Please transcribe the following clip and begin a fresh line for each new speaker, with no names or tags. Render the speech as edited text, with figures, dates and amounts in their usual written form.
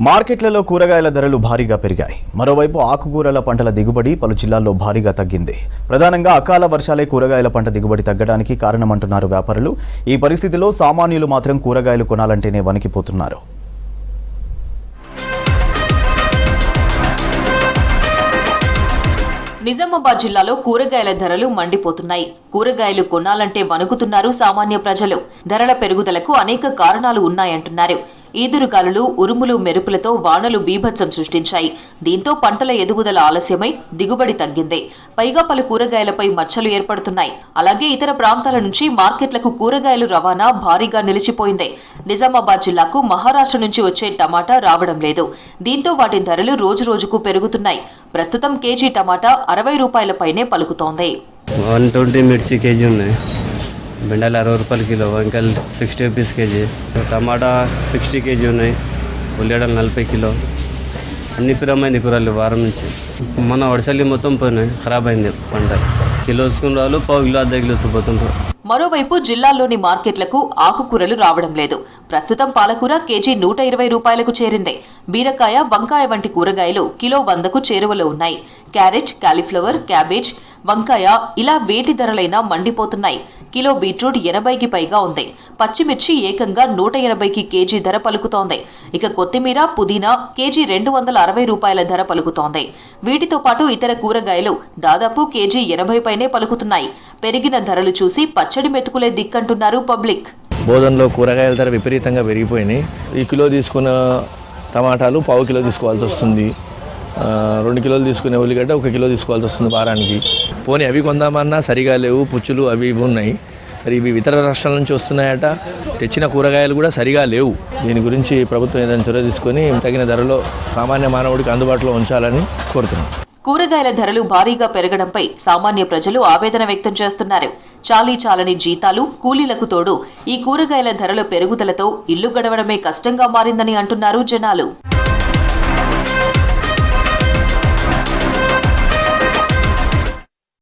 మార్కెట్లలో కూరగాయల ధరలు భారీగా పెరిగాయి. మరోవైపు ఆకుకూరల పంటల దిగుబడి పలు జిల్లాల్లో భారీగా తగ్గింది. ప్రధానంగా అకాల వర్షాలే కూరగాయల పంట దిగుబడి తగ్గడానికి కారణమంటున్నారు వ్యాపారులు. ఈ పరిస్థితిలో సామాన్యులు మాత్రం కూరగాయలు కొనాలంటేనే వణికిపోతున్నారు.
నిజామాబాద్ జిల్లాలో కూరగాయల ధరలు మండిపోతున్నాయి. కూరగాయలు కొనాలంటే వణుకుతున్నారు సామాన్య ప్రజలు. ధరల పెరుగుదలకు అనేక కారణాలు ఉన్నాయంటున్నారు. ఈదురుగాలులు, ఉరుములు, మెరుపులతో వానలు బీభత్సం సృష్టించాయి. దీంతో పంటల ఎదుగుదల ఆలస్యమై దిగుబడి తగ్గింది. పైగా పలు కూరగాయలపై మచ్చలు ఏర్పడుతున్నాయి. అలాగే ఇతర ప్రాంతాల నుంచి మార్కెట్లకు కూరగాయలు రవాణా భారీగా నిలిచిపోయింది. నిజామాబాద్ జిల్లాకు మహారాష్ట్ర నుంచి వచ్చే టమాటా రావడం లేదు. దీంతో వాటి ధరలు రోజురోజుకు పెరుగుతున్నాయి. ప్రస్తుతం కేజీ టమాటా 60 రూపాయల పైనే పలుకుతోంది.
120 మిర్చి కేజీ ఉన్నాయి. బెండలు 60 రూపాయలు కిలో, వంకాయలు 60 రూపీస్ కేజీ, టమాటా 60 కేజీ ఉన్నాయి, ఉల్లిగడ్డలు 40 కిలో. అన్ని పిరమైంది కూరలు వారం నుంచి. మన వడసల్లి మొత్తం పోయినాయి, ఖరాబ్ అయింది పంట. కిలో వేసుకుని రాళ్ళు, పావు కిలో, అర్ధ కిలో పోతుంటారు.
మరోవైపు జిల్లాల్లోని మార్కెట్లకు ఆకుకూరలు రావడం లేదు. ప్రస్తుతం పాలకూర కేజీ 120 రూపాయలకు చేరింది. బీరకాయ, వంకాయ వంటి కూరగాయలు కిలో 100కు చేరువలో ఉన్నాయి. క్యారెట్, కాలీఫ్లవర్, క్యాబేజ్, వంకాయ ఇలా వేటి ధరలైనా మండిపోతున్నాయి. కిలో బీట్రూట్ 80కి పైగా ఉంది. పచ్చిమిర్చి ఏకంగా 180కి కేజీ ధర పలుకుతోంది. ఇక కొత్తిమీర, పుదీనా కేజీ 260 రూపాయల ధర పలుకుతోంది. వీటితో పాటు ఇతర కూరగాయలు దాదాపు కేజీ 80 పైనే పలుకుతున్నాయి. పెరిగిన ధరలు చూసి పచ్చడి మెతుకులే దిక్కంటున్నారు పబ్లిక్.
బోధనలో కూరగాయల ధర విపరీతంగా పెరిగిపోయినాయి. ఈ కిలో తీసుకున్న టమాటాలు పావు కిలో తీసుకోవాల్సి వస్తుంది. 2 కిలోలు తీసుకునే ఉల్లిగడ్డ 1 కిలో తీసుకోవాల్సి వస్తుంది వారానికి. పోనీ అవి కొందామన్నా సరిగా లేవు, పుచ్చులు అవి ఇవి ఉన్నాయి. మరి ఇవి ఇతర రాష్ట్రాల నుంచి వస్తున్నాయట. తెచ్చిన కూరగాయలు కూడా సరిగా లేవు. దీని గురించి ప్రభుత్వం ఏదైనా చొరవ తీసుకొని తగిన ధరలో సామాన్య మానవుడికి అందుబాటులో ఉంచాలని కోరుతున్నాం.
కూరగాయల ధరలు భారీగా పెరగడంపై సామాన్య ప్రజలు ఆవేదన వ్యక్తం చేస్తున్నారు. చాలీ జీతాలు, కూలీలకు తోడు ఈ కూరగాయల ధరల పెరుగుదలతో ఇల్లు గడవడమే కష్టంగా మారిందని అంటున్నారు జనాలు.